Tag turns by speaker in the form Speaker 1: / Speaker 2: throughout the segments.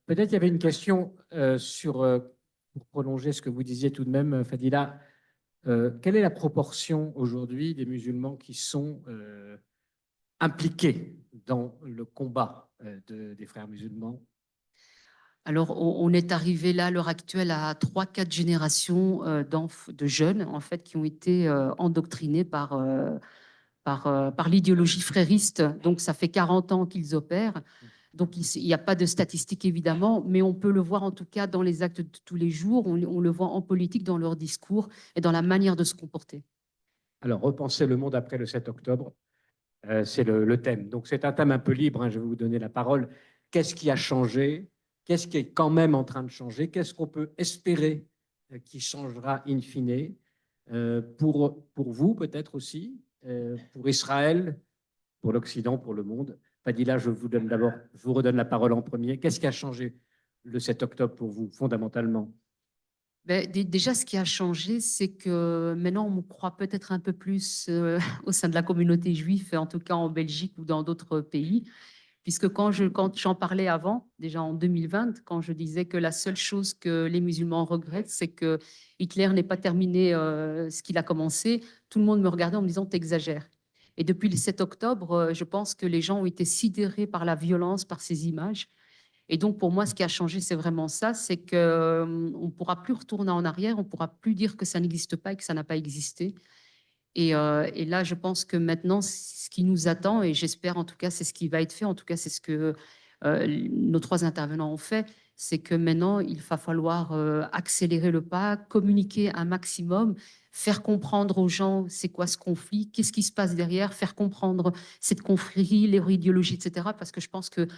Speaker 1: Peut-être il y avait une question pour prolonger ce que vous disiez tout de même, Fadila. Quelle est la proportion aujourd'hui des musulmans qui sont impliqués dans le combat des frères musulmans?
Speaker 2: Alors, on est arrivé là, à l'heure actuelle, à 3-4 générations de jeunes, en fait, qui ont été endoctrinés par l'idéologie frériste. Donc, ça fait 40 ans qu'ils opèrent. Donc, il n'y a pas de statistiques, évidemment, mais on peut le voir, en tout cas, dans les actes de tous les jours. On le voit en politique, dans leur discours et dans la manière de se comporter.
Speaker 1: Alors, repenser le monde après le 7 octobre, c'est le thème. Donc, c'est un thème un peu libre, hein, je vais vous donner la parole. Qu'est-ce qui a changé? Qu'est-ce qui est quand même en train de changer? Qu'est-ce qu'on peut espérer qui changera in fine pour vous, peut-être aussi, pour Israël, pour l'Occident, pour le monde? Fadila, je vous redonne la parole en premier. Qu'est-ce qui a changé le 7 octobre pour vous, fondamentalement?
Speaker 2: Ben, déjà, ce qui a changé, c'est que maintenant, on croit peut-être un peu plus au sein de la communauté juive, en tout cas en Belgique ou dans d'autres pays. Puisque quand j'en parlais avant, déjà en 2020, quand je disais que la seule chose que les musulmans regrettent, c'est que Hitler n'ait pas terminé ce qu'il a commencé, tout le monde me regardait en me disant t'exagères. Et depuis le 7 octobre, je pense que les gens ont été sidérés par la violence, par ces images. Et donc, pour moi, ce qui a changé, c'est vraiment ça, c'est qu'on ne pourra plus retourner en arrière, on ne pourra plus dire que ça n'existe pas et que ça n'a pas existé. Et là, je pense que maintenant, ce qui nous attend, et j'espère en tout cas, c'est ce qui va être fait, en tout cas, c'est ce que nos 3 intervenants ont fait, c'est que maintenant, il va falloir accélérer le pas, communiquer un maximum, faire comprendre aux gens c'est quoi ce conflit, qu'est-ce qui se passe derrière, faire comprendre cette confrérie, leur idéologie, etc. Parce que je pense que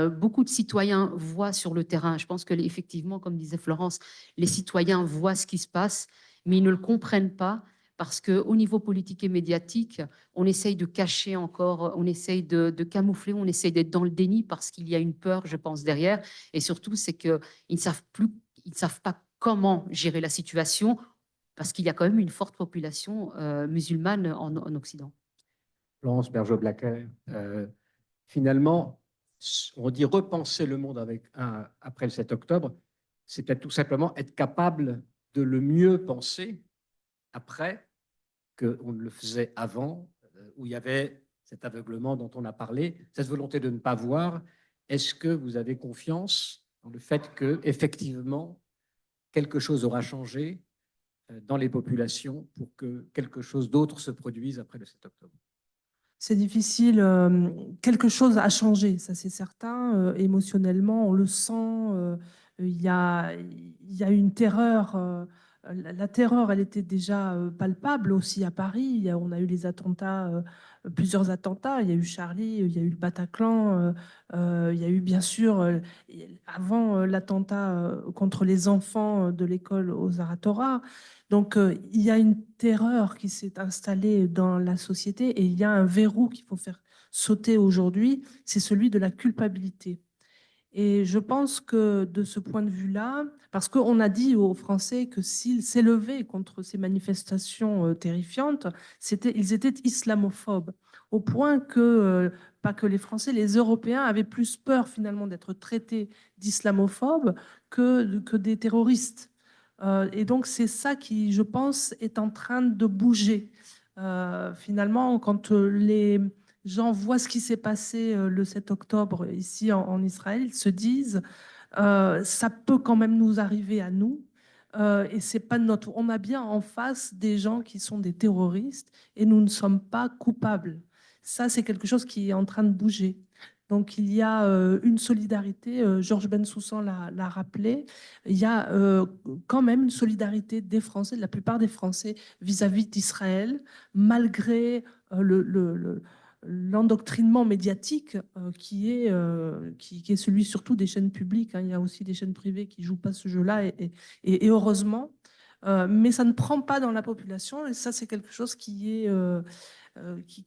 Speaker 2: beaucoup de citoyens voient sur le terrain, je pense que effectivement, comme disait Florence, les citoyens voient ce qui se passe, mais ils ne le comprennent pas parce qu'au niveau politique et médiatique, on essaye de cacher encore, on essaye de camoufler, on essaye d'être dans le déni parce qu'il y a une peur, je pense, derrière. Et surtout, c'est qu'ils ne savent plus, ils ne savent pas comment gérer la situation parce qu'il y a quand même une forte population musulmane en Occident.
Speaker 1: Florence Bergeau-Blaquet, finalement, on dit repenser le monde après le 7 octobre, c'est peut-être tout simplement être capable de le mieux penser après qu'on ne le faisait avant, où il y avait cet aveuglement dont on a parlé, cette volonté de ne pas voir. Est-ce que vous avez confiance dans le fait que effectivement quelque chose aura changé dans les populations pour que quelque chose d'autre se produise après le 7 octobre?
Speaker 3: C'est difficile. Quelque chose a changé, ça c'est certain. Émotionnellement, on le sent. Il y a une terreur. La terreur, elle était déjà palpable aussi à Paris. On a eu les attentats, plusieurs attentats. Il y a eu Charlie, il y a eu le Bataclan. Il y a eu bien sûr, avant l'attentat contre les enfants de l'école aux Zaratora. Donc, il y a une terreur qui s'est installée dans la société et il y a un verrou qu'il faut faire sauter aujourd'hui, c'est celui de la culpabilité. Et je pense que de ce point de vue-là, parce qu'on a dit aux Français que s'ils s'élevaient contre ces manifestations terrifiantes, ils étaient islamophobes, au point que, pas que les Français, les Européens avaient plus peur finalement d'être traités d'islamophobes que des terroristes. Et donc c'est ça qui, je pense, est en train de bouger. Finalement, quand les gens voient ce qui s'est passé le 7 octobre ici en Israël, ils se disent ça peut quand même nous arriver à nous. Et c'est pas notre. On a bien en face des gens qui sont des terroristes et nous ne sommes pas coupables. Ça, c'est quelque chose qui est en train de bouger. Donc il y a une solidarité, Georges Bensoussan l'a rappelé, il y a quand même une solidarité des Français, de la plupart des Français vis-à-vis d'Israël, malgré l'endoctrinement médiatique qui est celui surtout des chaînes publiques. Hein. Il y a aussi des chaînes privées qui ne jouent pas ce jeu-là, et heureusement. Mais ça ne prend pas dans la population, et ça, c'est quelque chose qui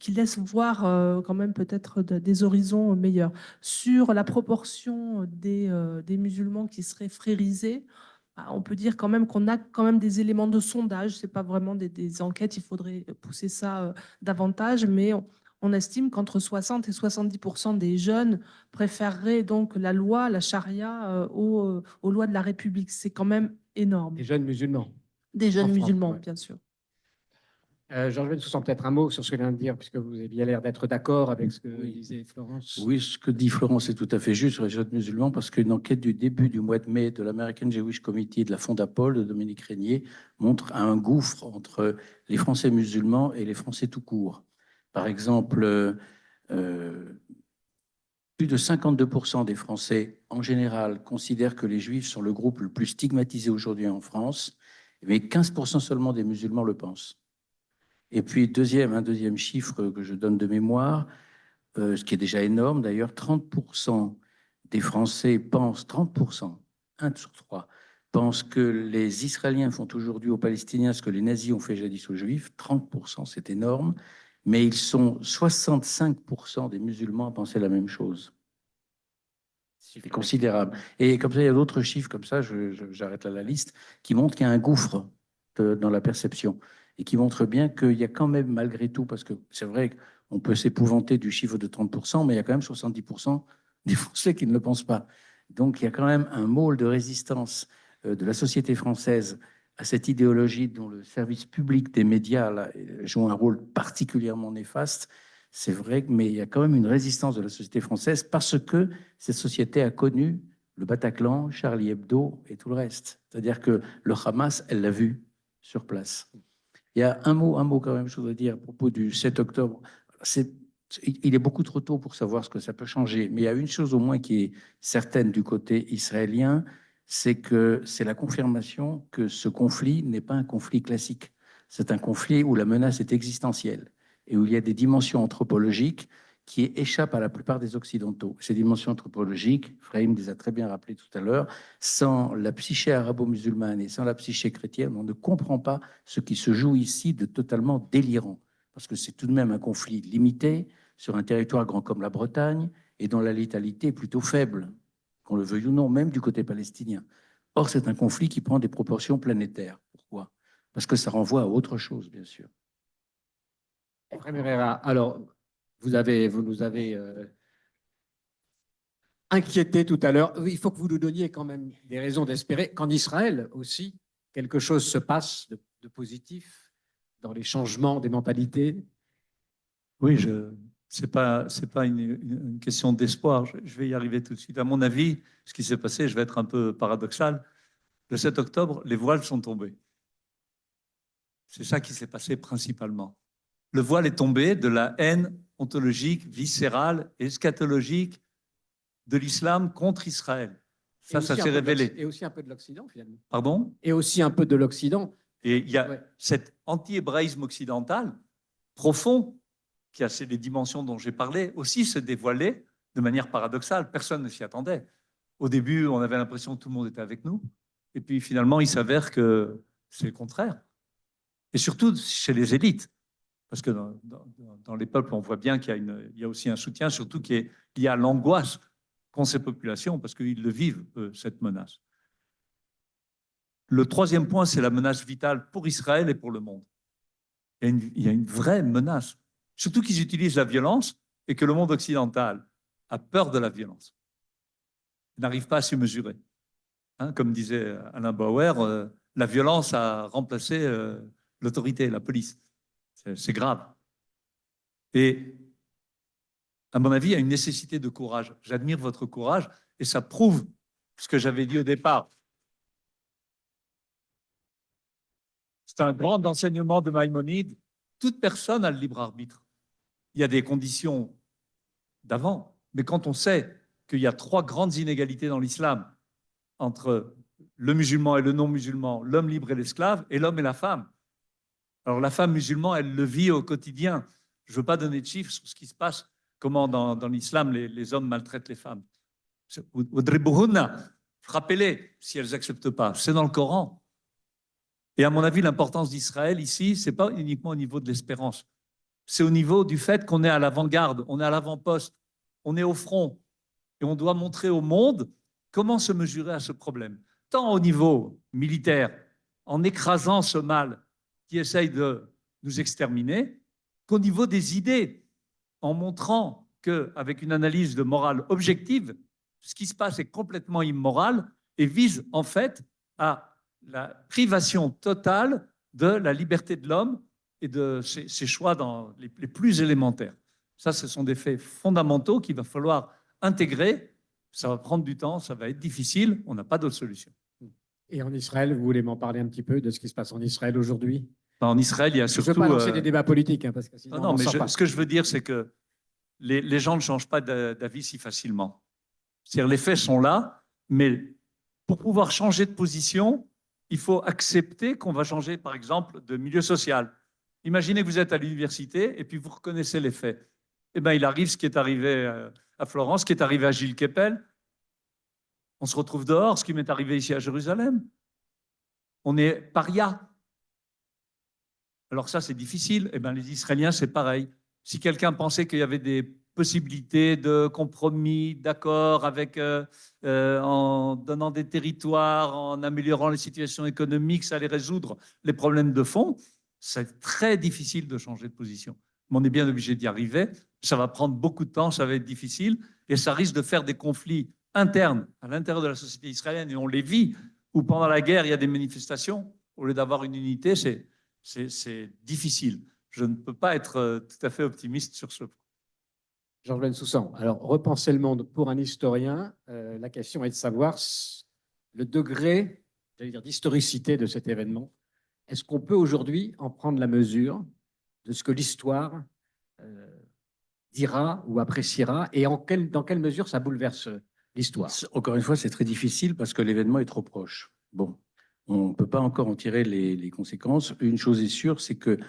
Speaker 3: laisse voir quand même peut-être des horizons meilleurs. Sur la proportion des musulmans qui seraient frérisés, bah, on peut dire quand même qu'on a quand même des éléments de sondage. C'est pas vraiment des enquêtes, il faudrait pousser ça davantage, mais on estime qu'entre 60 et 70% des jeunes préféreraient donc la loi, la charia, aux lois de la République. C'est quand même énorme.
Speaker 1: Les jeunes musulmans.
Speaker 3: Des jeunes
Speaker 1: en France,
Speaker 3: musulmans,
Speaker 1: ouais.
Speaker 3: bien sûr.
Speaker 1: Georges Bensoussan, peut-être un mot sur ce que vient de dire, puisque vous avez bien l'air d'être d'accord avec ce que
Speaker 4: Oui.
Speaker 1: disait Florence.
Speaker 4: Oui, ce que dit Florence est tout à fait juste sur les jeunes musulmans, parce qu'une enquête du début du mois de mai de l'American Jewish Committee de la Fondapol de Dominique Régnier montre un gouffre entre les Français musulmans et les Français tout court. Par exemple, plus de 52% des Français, en général, considèrent que les Juifs sont le groupe le plus stigmatisé aujourd'hui en France, mais 15% seulement des musulmans le pensent. Et puis, un deuxième chiffre que je donne de mémoire, ce qui est déjà énorme d'ailleurs, 30% des Français pensent, 30%, 1 sur 3, pensent que les Israéliens font aujourd'hui aux Palestiniens ce que les nazis ont fait jadis aux Juifs. 30%, c'est énorme, mais ils sont 65% des musulmans à penser la même chose. C'est considérable. Et comme ça, il y a d'autres chiffres comme ça, j'arrête là la liste, qui montrent qu'il y a un gouffre dans la perception et qui montrent bien qu'il y a quand même, malgré tout, parce que c'est vrai qu'on peut s'épouvanter du chiffre de 30%, mais il y a quand même 70% des Français qui ne le pensent pas. Donc il y a quand même un môle de résistance de la société française à cette idéologie dont le service public des médias là, joue un rôle particulièrement néfaste. C'est vrai, mais il y a quand même une résistance de la société française parce que cette société a connu le Bataclan, Charlie Hebdo et tout le reste. C'est-à-dire que le Hamas, elle l'a vu sur place. Il y a un mot quand même, je voudrais dire à propos du 7 octobre. Il est beaucoup trop tôt pour savoir ce que ça peut changer, mais il y a une chose au moins qui est certaine du côté israélien, c'est que c'est la confirmation que ce conflit n'est pas un conflit classique. C'est un conflit où la menace est existentielle et où il y a des dimensions anthropologiques qui échappent à la plupart des Occidentaux. Ces dimensions anthropologiques, Frahim les a très bien rappelées tout à l'heure, sans la psyché arabo-musulmane et sans la psyché chrétienne, on ne comprend pas ce qui se joue ici de totalement délirant. Parce que c'est tout de même un conflit limité sur un territoire grand comme la Bretagne et dont la létalité est plutôt faible, qu'on le veuille ou non, même du côté palestinien. Or, c'est un conflit qui prend des proportions planétaires. Pourquoi? Parce que ça renvoie à autre chose, bien sûr.
Speaker 1: Alors, vous nous avez inquiété tout à l'heure. Il faut que vous nous donniez quand même des raisons d'espérer qu'en Israël aussi, quelque chose se passe de positif dans les changements des mentalités.
Speaker 5: Oui, ce n'est pas une question d'espoir. Je vais y arriver tout de suite. À mon avis, ce qui s'est passé, je vais être un peu paradoxal. Le 7 octobre, les voiles sont tombés. C'est ça qui s'est passé principalement. Le voile est tombé de la haine ontologique, viscérale, eschatologique de l'islam contre Israël. Ça s'est révélé.
Speaker 1: Et aussi un peu de l'Occident, finalement.
Speaker 5: Pardon?
Speaker 1: Et aussi un peu de l'Occident.
Speaker 5: Et il y a cet anti-hébraïsme occidental profond, qui a les dimensions dont j'ai parlé, aussi se dévoiler de manière paradoxale. Personne ne s'y attendait. Au début, on avait l'impression que tout le monde était avec nous. Et puis finalement, il s'avère que c'est le contraire. Et surtout chez les élites. Parce que dans les peuples, on voit bien qu'il y a aussi un soutien, surtout qui est lié à l'angoisse qu'ont ces populations, parce qu'ils le vivent, cette menace. Le troisième point, c'est la menace vitale pour Israël et pour le monde. Il y a une vraie menace. Surtout qu'ils utilisent la violence et que le monde occidental a peur de la violence. Il n'arrive pas à s'y mesurer. Hein, comme disait Alain Bauer, la violence a remplacé l'autorité, la police. C'est grave. Et à mon avis, il y a une nécessité de courage. J'admire votre courage et ça prouve ce que j'avais dit au départ. C'est un grand enseignement de Maïmonide. Toute personne a le libre arbitre. Il y a des conditions d'avant, mais quand on sait qu'il y a 3 grandes inégalités dans l'islam entre le musulman et le non-musulman, l'homme libre et l'esclave, et l'homme et la femme. Alors la femme musulmane, elle le vit au quotidien. Je ne veux pas donner de chiffres sur ce qui se passe, comment dans l'islam les hommes maltraitent les femmes. Frappez-les si elles n'acceptent pas. C'est dans le Coran. Et à mon avis, l'importance d'Israël ici, ce n'est pas uniquement au niveau de l'espérance. C'est au niveau du fait qu'on est à l'avant-garde, on est à l'avant-poste, on est au front. Et on doit montrer au monde comment se mesurer à ce problème. Tant au niveau militaire, en écrasant ce mal qui essaye de nous exterminer, qu'au niveau des idées. en montrant qu'avec une analyse de morale objective, ce qui se passe est complètement immoral et vise en fait à la privation totale de la liberté de l'homme et de ses choix dans les plus élémentaires. Ça, ce sont des faits fondamentaux qu'il va falloir intégrer. Ça va prendre du temps, ça va être difficile, on n'a pas d'autre solution.
Speaker 1: Et en Israël, vous voulez m'en parler un petit peu de ce qui se passe en Israël aujourd'hui?
Speaker 5: En Israël, il y a
Speaker 1: Je ne
Speaker 5: surtout...
Speaker 1: veux pas lancer des débats politiques, hein, parce que sinon,
Speaker 5: non,
Speaker 1: on
Speaker 5: mais
Speaker 1: sort pas.
Speaker 5: ce que je veux dire, c'est que les gens ne changent pas d'avis si facilement. C'est-à-dire, les faits sont là, mais pour pouvoir changer de position, il faut accepter qu'on va changer, par exemple, de milieu social. Imaginez que vous êtes à l'université et puis vous reconnaissez les faits. Eh bien, il arrive ce qui est arrivé à Florence, ce qui est arrivé à Gilles Kepel. On se retrouve dehors, ce qui m'est arrivé ici à Jérusalem. On est paria. Alors ça, c'est difficile. Eh bien, les Israéliens, c'est pareil. Si quelqu'un pensait qu'il y avait des possibilités de compromis, d'accord, avec en donnant des territoires, en améliorant les situations économiques, ça allait résoudre les problèmes de fond, c'est très difficile de changer de position. Mais on est bien obligé d'y arriver. Ça va prendre beaucoup de temps, ça va être difficile, et ça risque de faire des conflits internes à l'intérieur de la société israélienne, et on les vit, où pendant la guerre, il y a des manifestations. Au lieu d'avoir une unité, c'est difficile. Je ne peux pas être tout à fait optimiste sur ce point.
Speaker 1: Georges Bensoussan, alors repenser le monde pour un historien, la question est de savoir le degré, j'allais dire, d'historicité de cet événement. Est-ce qu'on peut aujourd'hui en prendre la mesure de ce que l'histoire dira ou appréciera et dans quelle mesure ça bouleverse l'histoire?
Speaker 4: Encore une fois, c'est très difficile parce que l'événement est trop proche. Bon, on ne peut pas encore en tirer les conséquences. Une chose est sûre, c'est que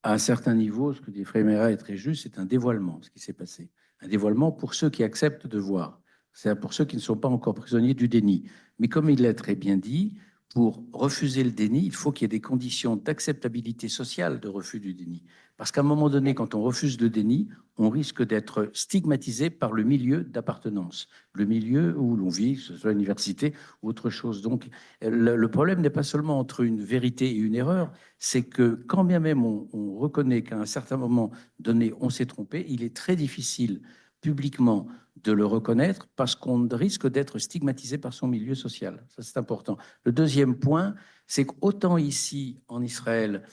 Speaker 4: à un certain niveau, ce que dit Fréméra est très juste, c'est un dévoilement, ce qui s'est passé. Un dévoilement pour ceux qui acceptent de voir. C'est pour ceux qui ne sont pas encore prisonniers du déni. Mais comme il l'a très bien dit, pour refuser le déni, il faut qu'il y ait des conditions d'acceptabilité sociale de refus du déni. Parce qu'à un moment donné, quand on refuse le déni, on risque d'être stigmatisé par le milieu d'appartenance, le milieu où l'on vit, que ce soit l'université ou autre chose. Donc, le problème n'est pas seulement entre une vérité et une erreur, c'est que quand bien même on reconnaît qu'à un certain moment donné, on s'est trompé, il est très difficile publiquement de le reconnaître parce qu'on risque d'être stigmatisé par son milieu social. Ça, c'est important. Le deuxième point, c'est qu'autant ici, en Israël,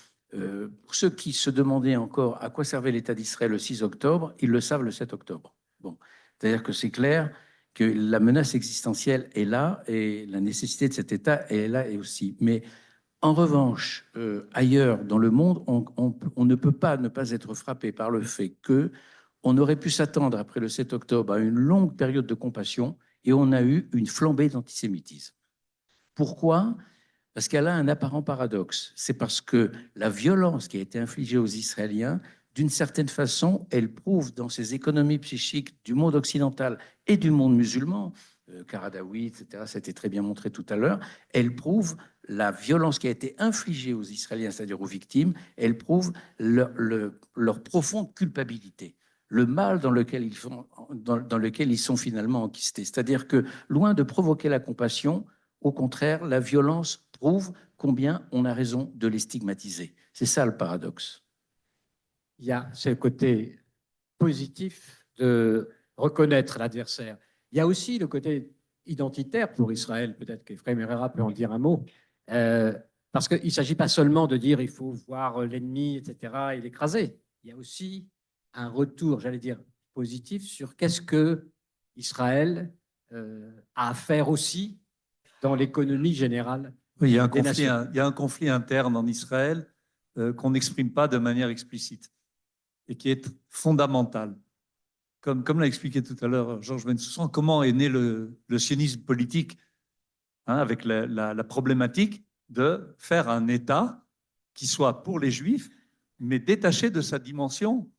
Speaker 4: pour ceux qui se demandaient encore à quoi servait l'État d'Israël le 6 octobre, ils le savent le 7 octobre. Bon. C'est-à-dire que c'est clair que la menace existentielle est là et la nécessité de cet État est là et aussi. Mais en revanche, ailleurs dans le monde, on ne peut pas ne pas être frappé par le fait que on aurait pu s'attendre après le 7 octobre à une longue période de compassion et on a eu une flambée d'antisémitisme. Pourquoi ? Parce qu'elle a un apparent paradoxe. C'est parce que la violence qui a été infligée aux Israéliens, d'une certaine façon, elle prouve dans ces économies psychiques du monde occidental et du monde musulman, Karadawi, etc., ça a été très bien montré tout à l'heure, elle prouve la violence qui a été infligée aux Israéliens, c'est-à-dire aux victimes, elle prouve leur profonde culpabilité, le mal dans lequel ils sont finalement enquistés. C'est-à-dire que, loin de provoquer la compassion, au contraire, la violence prouve combien on a raison de les stigmatiser. C'est ça le paradoxe.
Speaker 1: Il y a ce côté positif de reconnaître l'adversaire. Il y a aussi le côté identitaire pour Israël, peut-être qu'Efraim Herrera peut en dire un mot, parce qu'il ne s'agit pas seulement de dire il faut voir l'ennemi, etc., et l'écraser. Il y a aussi un retour, j'allais dire, positif sur qu'est-ce que Israël a à faire aussi dans l'économie générale.
Speaker 5: Oui, il y a un conflit interne en Israël qu'on n'exprime pas de manière explicite et qui est fondamental. Comme l'a expliqué tout à l'heure Georges Bensoussan, comment est né le sionisme politique, avec la problématique de faire un État qui soit pour les Juifs, mais détaché de sa dimension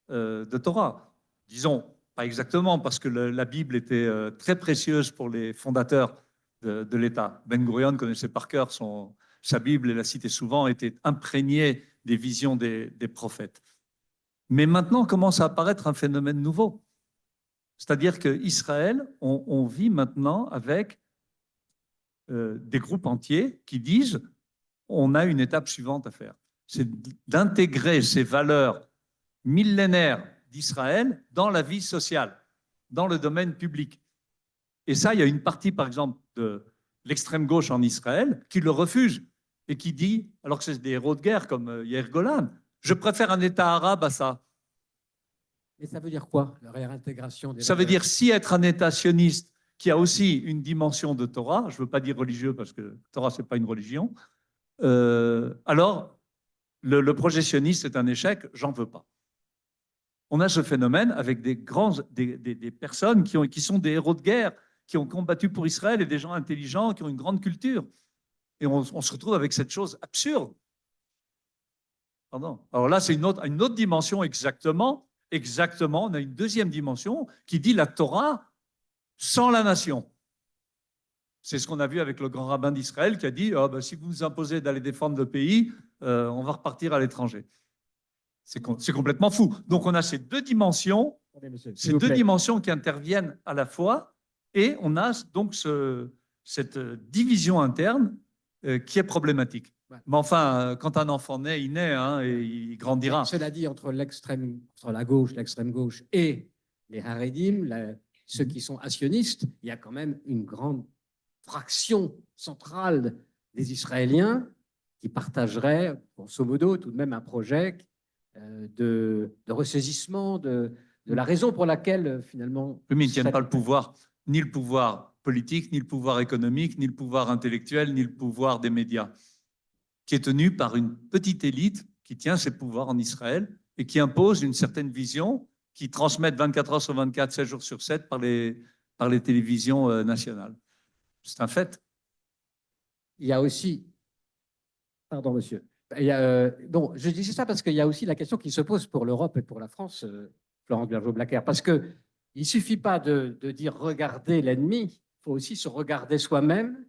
Speaker 5: de Torah. Disons, pas exactement, parce que la Bible était très précieuse pour les fondateurs de l'État. Ben Gurion connaissait par cœur sa Bible et la citait souvent, était imprégné des visions des prophètes. Mais maintenant commence à apparaître un phénomène nouveau. C'est-à-dire qu'Israël, on vit maintenant avec des groupes entiers qui disent on a une étape suivante à faire. C'est d'intégrer ces valeurs millénaires d'Israël dans la vie sociale, dans le domaine public. Et ça, il y a une partie, par exemple, de l'extrême gauche en Israël qui le refuse et qui dit, alors que c'est des héros de guerre comme Yair Golan, je préfère un État arabe à ça.
Speaker 1: Et ça veut dire quoi, la réintégration des
Speaker 5: Ça veut dire si être un État sioniste qui a aussi une dimension de Torah, je ne veux pas dire religieux parce que Torah, ce n'est pas une religion, alors le projet sioniste est un échec, j'en veux pas. On a ce phénomène avec des personnes qui sont des héros de guerre, qui ont combattu pour Israël et des gens intelligents, qui ont une grande culture. Et on se retrouve avec cette chose absurde. Pardon. Alors là, c'est une autre dimension exactement. On a une deuxième dimension qui dit la Torah sans la nation. C'est ce qu'on a vu avec le grand rabbin d'Israël qui a dit oh, ben, si vous nous imposez d'aller défendre le pays, on va repartir à l'étranger. C'est complètement fou. Donc on a ces deux dimensions, qui interviennent à la fois, et on a donc cette division interne qui est problématique. Ouais. Mais enfin, quand un enfant naît, il naît hein, et il grandira.
Speaker 1: Cela dit, entre la gauche, l'extrême gauche et les Haredim, ceux qui sont assionistes, il y a quand même une grande fraction centrale des Israéliens qui partageraient, grosso modo, tout de même un projet de ressaisissement de la raison pour laquelle, finalement...
Speaker 5: Mais ils ne tiennent pas le pouvoir, ni le pouvoir politique, ni le pouvoir économique, ni le pouvoir intellectuel, ni le pouvoir des médias, qui est tenu par une petite élite qui tient ses pouvoirs en Israël et qui impose une certaine vision, qui transmettent 24 heures sur 24, 7 jours sur 7 par les télévisions nationales. C'est un fait.
Speaker 1: Il y a aussi... Pardon, monsieur. Non, je disais ça parce qu'il y a aussi la question qui se pose pour l'Europe et pour la France, Florence Bergeau-Blackler, parce qu'il ne suffit pas de dire regardez l'ennemi, il faut aussi se regarder soi-même.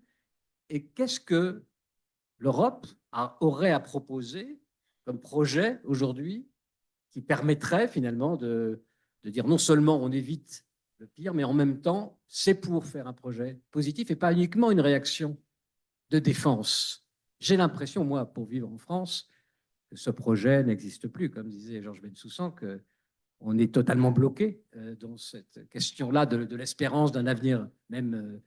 Speaker 1: Et qu'est-ce que l'Europe aurait à proposer comme projet aujourd'hui qui permettrait finalement de dire non seulement on évite le pire, mais en même temps, c'est pour faire un projet positif et pas uniquement une réaction de défense. J'ai l'impression, moi, pour vivre en France, que ce projet n'existe plus. Comme disait Georges Bensoussan, qu'on est totalement bloqué dans cette question-là de l'espérance d'un avenir même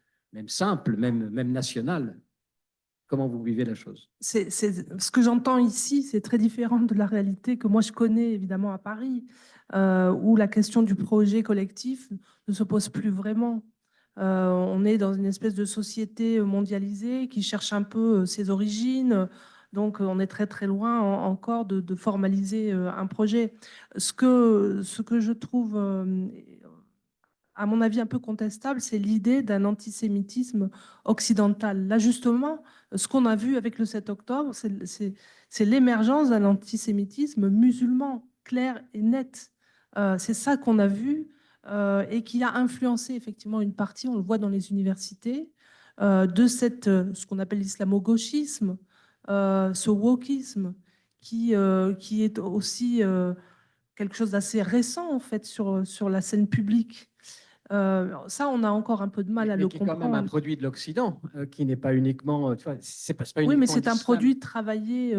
Speaker 1: simple, même national. Comment vous vivez la chose?
Speaker 3: Ce que j'entends ici, c'est très différent de la réalité que moi je connais évidemment à Paris, où la question du projet collectif ne se pose plus vraiment. On est dans une espèce de société mondialisée qui cherche un peu ses origines. Donc, on est très, très loin encore de formaliser un projet. Ce que je trouve, à mon avis, un peu contestable, c'est l'idée d'un antisémitisme occidental. Là, justement, ce qu'on a vu avec le 7 octobre, c'est l'émergence d'un antisémitisme musulman, clair et net. C'est ça qu'on a vu. Et qui a influencé effectivement une partie, on le voit dans les universités, de ce qu'on appelle l'islamo-gauchisme, ce wokisme, qui est aussi quelque chose d'assez récent en fait sur la scène publique. Ça, on a encore un peu de mal à le comprendre.
Speaker 1: C'est quand même un produit de l'Occident, qui n'est pas uniquement... Tu vois, c'est pas uniquement
Speaker 3: oui, mais c'est un produit travaillé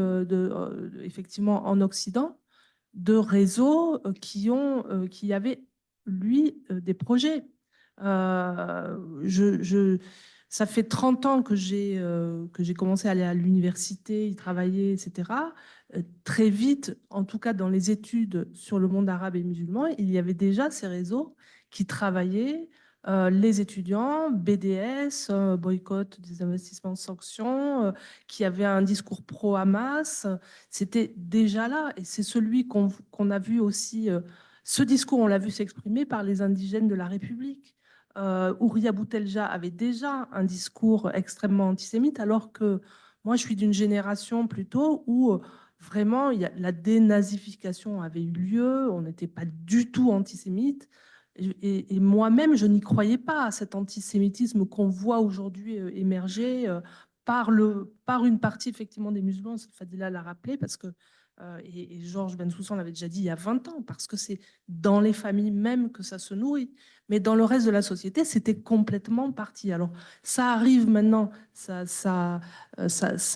Speaker 3: effectivement en Occident, de réseaux qui avaient lui, des projets. Ça fait 30 ans que j'ai commencé à aller à l'université, y travailler, etc. Très vite, en tout cas dans les études sur le monde arabe et musulman, il y avait déjà ces réseaux qui travaillaient les étudiants, BDS, boycott des investissements de sanctions, qui avaient un discours pro-Hamas. C'était déjà là. Et c'est celui qu'on a vu aussi... ce discours, on l'a vu s'exprimer par les indigènes de la République. Ouria Boutelja avait déjà un discours extrêmement antisémite, alors que moi, je suis d'une génération plutôt où vraiment la dénazification avait eu lieu, on n'était pas du tout antisémite. Et moi-même, je n'y croyais pas à cet antisémitisme qu'on voit aujourd'hui émerger par une partie effectivement des musulmans. Fadila l'a rappelé parce que et Georges Bensoussan l'avait déjà dit il y a 20 ans, parce que c'est dans les familles même que ça se nourrit. Mais dans le reste de la société, c'était complètement parti. Alors, ça arrive maintenant, ça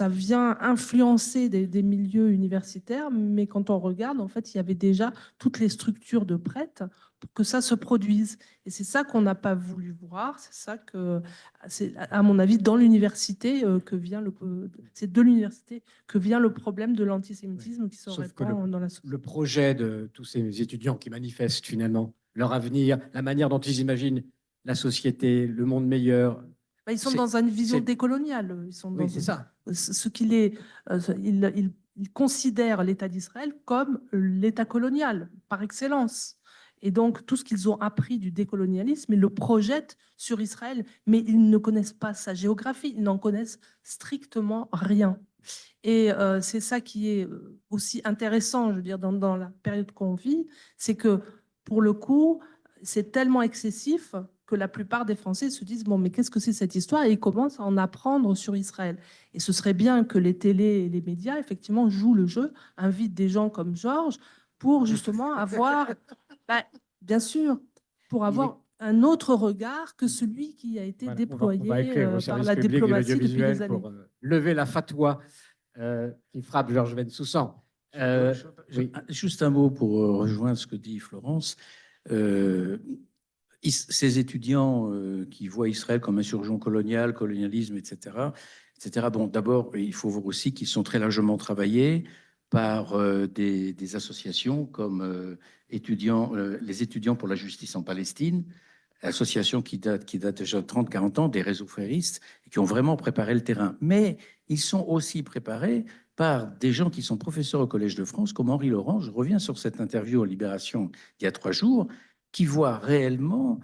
Speaker 3: vient influencer des milieux universitaires, mais quand on regarde, en fait, il y avait déjà toutes les structures de prêt pour que ça se produise. Et c'est ça qu'on n'a pas voulu voir. C'est ça que, à mon avis, dans l'université c'est de l'université que vient le problème de l'antisémitisme qui se
Speaker 1: Sauf que
Speaker 3: répand dans la société.
Speaker 1: le projet de tous ces étudiants qui manifestent finalement leur avenir, la manière dont ils imaginent la société, le monde meilleur.
Speaker 3: Ils sont
Speaker 1: C'est-
Speaker 3: dans une vision
Speaker 1: c'est-
Speaker 3: décoloniale. Ils sont dans
Speaker 1: Oui, c'est ça.
Speaker 3: ce qu'il est. Ils considèrent l'État d'Israël comme l'État colonial par excellence. Et donc, tout ce qu'ils ont appris du décolonialisme, ils le projettent sur Israël. Mais ils ne connaissent pas sa géographie, ils n'en connaissent strictement rien. Et c'est ça qui est aussi intéressant, je veux dire, dans la période qu'on vit, c'est que pour le coup, c'est tellement excessif que la plupart des Français se disent, bon, mais qu'est-ce que c'est cette histoire? Et ils commencent à en apprendre sur Israël. Et ce serait bien que les télés et les médias, effectivement, jouent le jeu, invitent des gens comme Georges pour justement avoir, bien sûr, pour avoir un autre regard que celui qui a été
Speaker 1: Voilà,
Speaker 3: déployé
Speaker 1: on va écrire au
Speaker 3: par
Speaker 1: service
Speaker 3: la
Speaker 1: public de
Speaker 3: diplomatie depuis
Speaker 1: l'audiovisuel
Speaker 3: des années.
Speaker 1: pour lever la fatwa qui frappe Georges Bensoussan. Oui.
Speaker 4: Juste un mot pour rejoindre ce que dit Florence. Ces étudiants qui voient Israël comme insurgent colonial, colonialisme, etc. Bon, d'abord, il faut voir aussi qu'ils sont très largement travaillés par des associations comme les étudiants pour la justice en Palestine, association qui date déjà de 30-40 ans, des réseaux fréristes, et qui ont vraiment préparé le terrain. Mais ils sont aussi préparés par des gens qui sont professeurs au Collège de France, comme Henri Laurent. Je reviens sur cette interview en Libération d'il y a 3 jours, qui voit réellement,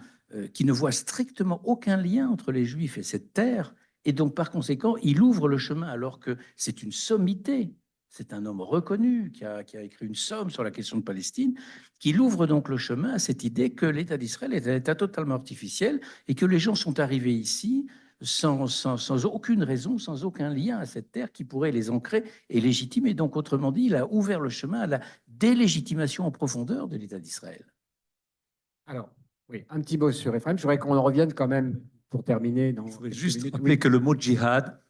Speaker 4: qui ne voit strictement aucun lien entre les Juifs et cette terre. Et donc, par conséquent, il ouvre le chemin, alors que c'est une sommité. C'est un homme reconnu qui a écrit une somme sur la question de Palestine, qui ouvre donc le chemin à cette idée que l'État d'Israël est un État totalement artificiel et que les gens sont arrivés ici sans aucune raison, sans aucun lien à cette terre qui pourrait les ancrer et légitimer. Donc, autrement dit, il a ouvert le chemin à la délégitimation en profondeur de l'État d'Israël.
Speaker 1: Alors, oui, un petit mot sur Ephraim. Je voudrais qu'on en revienne quand même pour terminer.
Speaker 5: Je voudrais juste rappeler que le mot djihad,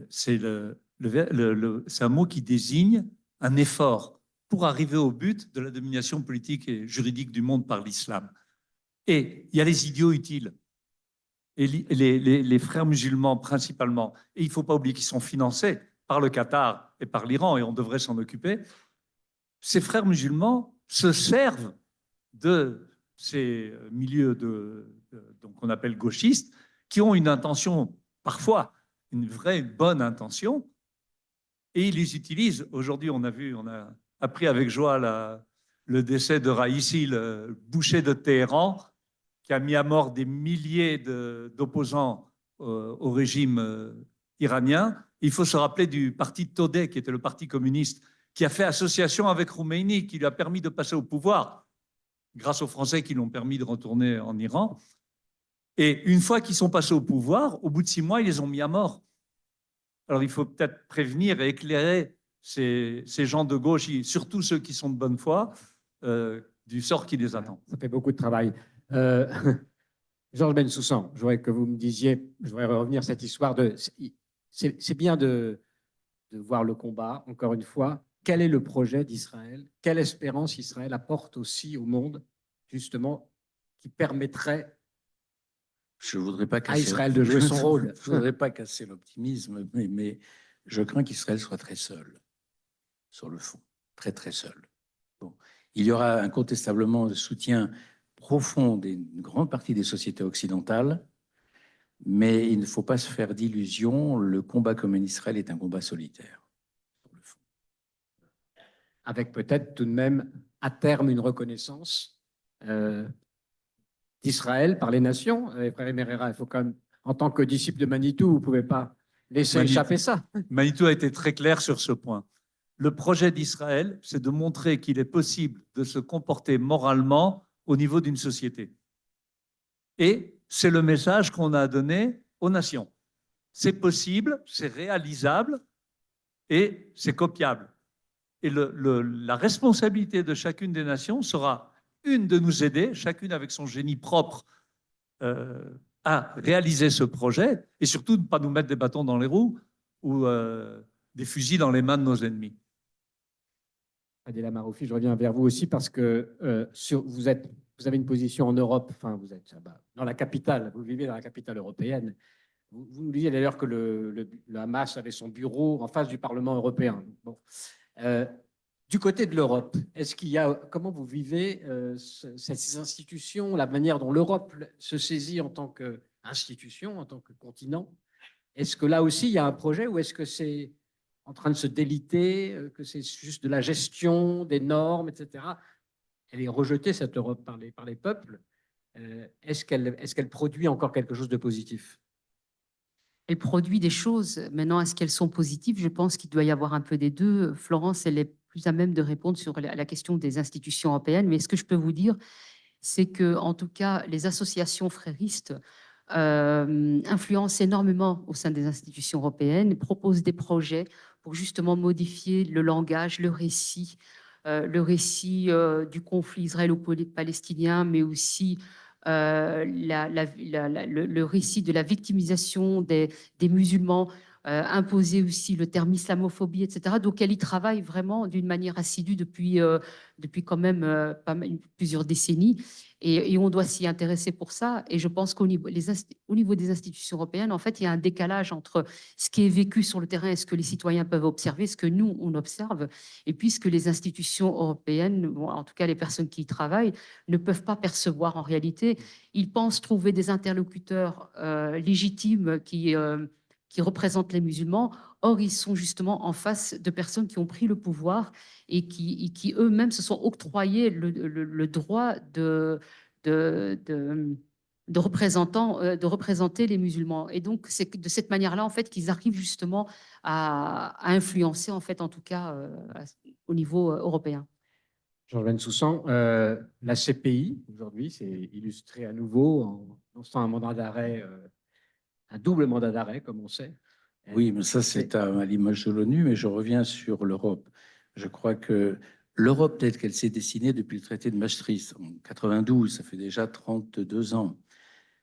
Speaker 5: c'est un mot qui désigne un effort pour arriver au but de la domination politique et juridique du monde par l'islam. Et il y a les idiots utiles, et les frères musulmans principalement. Et il ne faut pas oublier qu'ils sont financés par le Qatar et par l'Iran, et on devrait s'en occuper. Ces frères musulmans se servent de ces milieux donc qu'on appelle gauchistes, qui ont une intention, parfois une vraie bonne intention, et ils les utilisent. Aujourd'hui, on a appris avec joie le décès de Raïssi, le boucher de Téhéran, qui a mis à mort des milliers d'opposants au régime iranien. Il faut se rappeler du parti Todeh, qui était le parti communiste, qui a fait association avec Khomeini, qui lui a permis de passer au pouvoir, grâce aux Français qui l'ont permis de retourner en Iran. Et une fois qu'ils sont passés au pouvoir, au bout de 6 mois, ils les ont mis à mort. Alors il faut peut-être prévenir et éclairer ces gens de gauche, surtout ceux qui sont de bonne foi, du sort qui les attend.
Speaker 1: Ça fait beaucoup de travail. Georges Bensoussan, je voudrais que vous me disiez, je voudrais revenir à cette histoire de... C'est bien de voir le combat, encore une fois. Quel est le projet d'Israël? Quelle espérance Israël apporte aussi au monde, justement, qui permettrait
Speaker 4: Je voudrais pas
Speaker 1: à Israël de jouer son rôle?
Speaker 4: Je ne voudrais pas casser l'optimisme, mais je crains qu'Israël soit très seul, sur le fond, très très seul. Bon. Il y aura incontestablement le soutien profond d'une grande partie des sociétés occidentales, mais il ne faut pas se faire d'illusions. Le combat comme en Israël est un combat solitaire, sur le fond.
Speaker 1: Avec peut-être tout de même, à terme, une reconnaissance d'Israël par les nations. Frère Herrera, il faut quand même, en tant que disciple de Manitou, vous ne pouvez pas laisser échapper ça.
Speaker 5: Manitou a été très clair sur ce point. Le projet d'Israël, c'est de montrer qu'il est possible de se comporter moralement au niveau d'une société. Et c'est le message qu'on a donné aux nations. C'est possible, c'est réalisable et c'est copiable. Et la responsabilité de chacune des nations sera une de nous aider, chacune avec son génie propre, à réaliser ce projet, et surtout de ne pas nous mettre des bâtons dans les roues ou des fusils dans les mains de nos ennemis.
Speaker 1: Adela Maroufi, je reviens vers vous aussi parce que vous avez une position en Europe, enfin vous êtes dans la capitale, vous vivez dans la capitale européenne. Vous nous disiez d'ailleurs que le Hamas avait son bureau en face du Parlement européen. Bon. Du côté de l'Europe, comment vous vivez ces institutions, la manière dont l'Europe se saisit en tant qu'institution, en tant que continent? Est-ce que là aussi il y a un projet ou est-ce que c'est en train de se déliter, que c'est juste de la gestion des normes, etc. Elle est rejetée, cette Europe, par les peuples. Est-ce qu'elle produit encore quelque chose de positif?
Speaker 2: Elle produit des choses. Maintenant, est-ce qu'elles sont positives? Je pense qu'il doit y avoir un peu des deux. Florence, elle est plus à même de répondre sur la question des institutions européennes. Mais ce que je peux vous dire, c'est que, en tout cas, les associations fréristes influencent énormément au sein des institutions européennes, proposent des projets pour justement modifier le langage, le récit du conflit israélo-palestinien, mais aussi le récit de la victimisation des musulmans, imposer aussi le terme islamophobie, etc. Donc, elle y travaille vraiment d'une manière assidue depuis quand même plusieurs décennies. Et on doit s'y intéresser pour ça. Et je pense qu'au niveau des institutions européennes, en fait, il y a un décalage entre ce qui est vécu sur le terrain et ce que les citoyens peuvent observer, ce que nous, on observe, et puis ce que les institutions européennes, bon, en tout cas les personnes qui y travaillent, ne peuvent pas percevoir en réalité. Ils pensent trouver des interlocuteurs légitimes qui représentent les musulmans. Or, ils sont justement en face de personnes qui ont pris le pouvoir et qui eux-mêmes se sont octroyés le droit de représenter les musulmans. Et donc, c'est de cette manière-là, en fait, qu'ils arrivent justement à influencer, en fait, en tout cas, au niveau européen.
Speaker 1: Georges Bensoussan, la CPI, aujourd'hui, c'est illustré à nouveau en lançant un mandat d'arrêt, un double mandat d'arrêt, comme on sait.
Speaker 4: Oui, mais ça, c'est à l'image de l'ONU, mais je reviens sur l'Europe. Je crois que l'Europe, telle qu'elle s'est dessinée depuis le traité de Maastricht en 92, ça fait déjà 32 ans,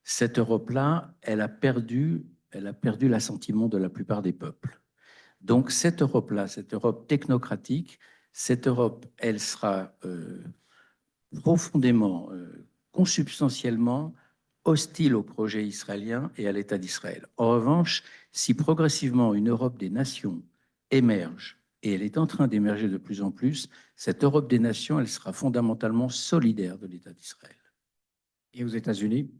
Speaker 4: cette Europe-là, elle a perdu l'assentiment de la plupart des peuples. Donc, cette Europe-là, cette Europe technocratique, cette Europe, elle sera profondément, consubstantiellement hostile au projet israélien et à l'État d'Israël. En revanche, si progressivement une Europe des nations émerge, et elle est en train d'émerger de plus en plus, cette Europe des nations, elle sera fondamentalement solidaire de l'État d'Israël.
Speaker 1: Et aux États-Unis?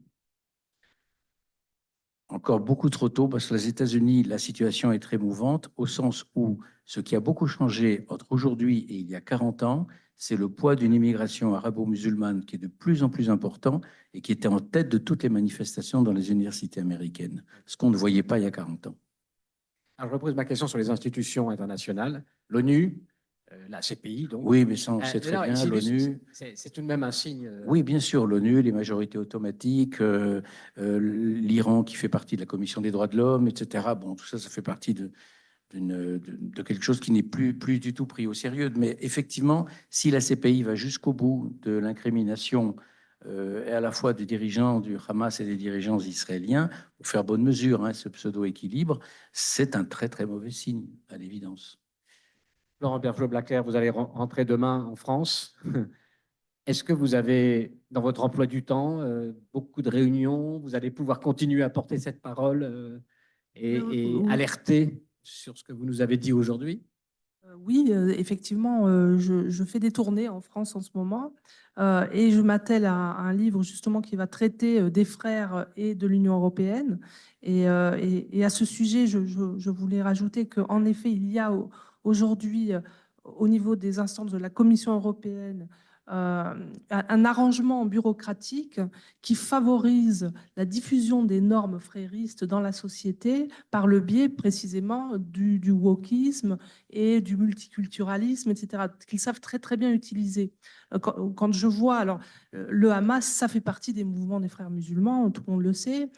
Speaker 4: Encore beaucoup trop tôt, parce que les États-Unis, la situation est très mouvante, au sens où ce qui a beaucoup changé entre aujourd'hui et il y a 40 ans, c'est le poids d'une immigration arabo-musulmane qui est de plus en plus important et qui était en tête de toutes les manifestations dans les universités américaines, ce qu'on ne voyait pas il y a 40 ans.
Speaker 1: Alors, je repose ma question sur les institutions internationales. L'ONU, la CPI, donc.
Speaker 4: Oui, mais ça, on sait très bien, l'ONU.
Speaker 1: C'est tout de même un signe.
Speaker 4: Oui, bien sûr, l'ONU, les majorités automatiques, l'Iran qui fait partie de la Commission des droits de l'homme, etc. Bon, tout ça, ça fait partie de quelque chose qui n'est plus du tout pris au sérieux. Mais effectivement, si la CPI va jusqu'au bout de l'incrimination et à la fois des dirigeants du Hamas et des dirigeants israéliens, pour faire bonne mesure, hein, ce pseudo-équilibre, c'est un très très mauvais signe, à l'évidence.
Speaker 1: Laurent Bergeau-Blackler, vous allez rentrer demain en France. Est-ce que vous avez, dans votre emploi du temps, beaucoup de réunions? Vous allez pouvoir continuer à porter cette parole et alerter sur ce que vous nous avez dit aujourd'hui?
Speaker 3: Oui, effectivement, je fais des tournées en France en ce moment et je m'attelle à un livre justement qui va traiter des frères et de l'Union européenne. Et à ce sujet, je voulais rajouter qu'en effet, il y a aujourd'hui, au niveau des instances de la Commission européenne, un arrangement bureaucratique qui favorise la diffusion des normes fréristes dans la société par le biais précisément du wokisme et du multiculturalisme, etc., qu'ils savent très très bien utiliser. Quand je vois, alors le Hamas, ça fait partie des mouvements des frères musulmans, tout le monde le sait,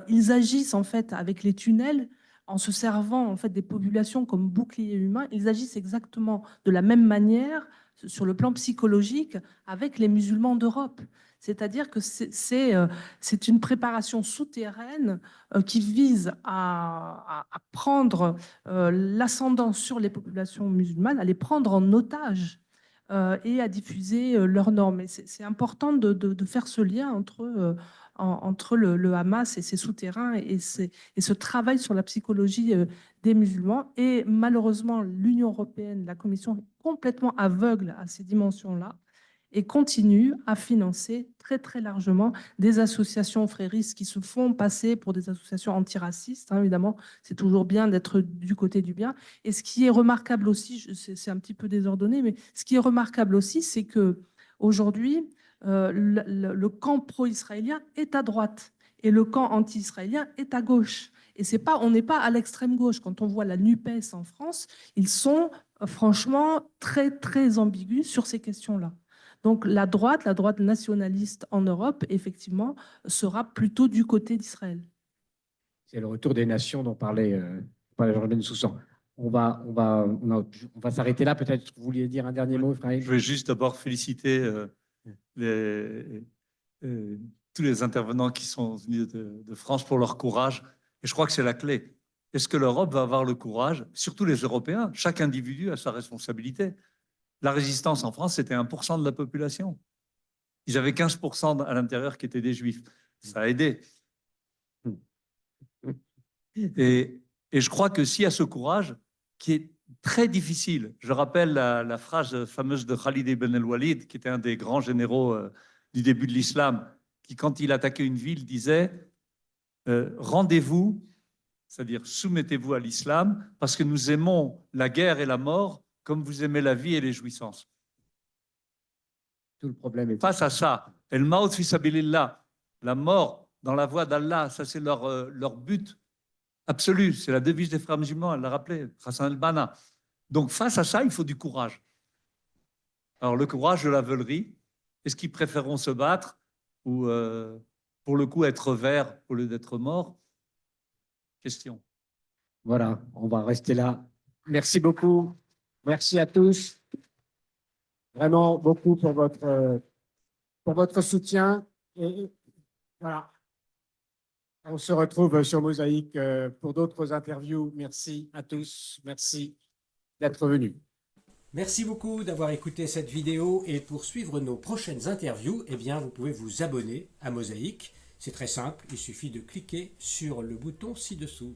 Speaker 3: ils agissent en fait avec les tunnels, en se servant en fait des populations comme boucliers humains. Ils agissent exactement de la même manière sur le plan psychologique avec les musulmans d'Europe. C'est-à-dire que c'est une préparation souterraine qui vise à prendre l'ascendant sur les populations musulmanes, à les prendre en otage et à diffuser leurs normes. Et c'est important de faire ce lien entre le Hamas et ses souterrains et ce travail sur la psychologie des musulmans. Et malheureusement, l'Union européenne, la Commission est complètement aveugle à ces dimensions-là et continue à financer très très largement des associations fréristes qui se font passer pour des associations antiracistes. Évidemment, c'est toujours bien d'être du côté du bien. Et ce qui est remarquable aussi, c'est un petit peu désordonné, mais ce qui est remarquable aussi, c'est que aujourd'hui, le camp pro-israélien est à droite et le camp anti-israélien est à gauche. Et on n'est pas à l'extrême gauche. Quand on voit la NUPES en France, ils sont franchement très très ambigus sur ces questions-là. Donc la droite nationaliste en Europe, effectivement, sera plutôt du côté d'Israël.
Speaker 1: C'est le retour des nations dont parlait Jean Bensoussan. On va s'arrêter là. Peut-être que vous vouliez dire un dernier mot, Efraïm.
Speaker 5: Je vais juste d'abord féliciter tous les intervenants qui sont venus de France pour leur courage. Et je crois que c'est la clé. Est-ce que l'Europe va avoir le courage, surtout les Européens, chaque individu a sa responsabilité. La résistance en France, c'était 1% de la population. Ils avaient 15% à l'intérieur qui étaient des juifs. Ça a aidé. Et je crois que s'il y a ce courage, qui est très difficile, je rappelle la phrase fameuse de Khalid ibn al-Walid, qui était un des grands généraux du début de l'islam, qui, quand il attaquait une ville, disait rendez-vous, c'est-à-dire soumettez-vous à l'islam, parce que nous aimons la guerre et la mort comme vous aimez la vie et les jouissances.
Speaker 1: Tout le problème est...
Speaker 5: Face à ça, el maut fi sabilillah, la mort dans la voie d'Allah, ça c'est leur but absolu. C'est la devise des frères musulmans, elle l'a rappelé, Hassan el-Banna. Donc face à ça, il faut du courage. Alors le courage de la veulerie, est-ce qu'ils préféreront se battre ou pour le coup être verts au lieu d'être morts? Question.
Speaker 1: Voilà, on va rester là. Merci beaucoup. Merci à tous. Vraiment beaucoup pour votre soutien. Et voilà. On se retrouve sur Mosaïque pour d'autres interviews. Merci à tous. Merci d'être venus.
Speaker 6: Merci beaucoup d'avoir écouté cette vidéo et pour suivre nos prochaines interviews, eh bien, vous pouvez vous abonner à Mosaïque. C'est très simple, il suffit de cliquer sur le bouton ci-dessous.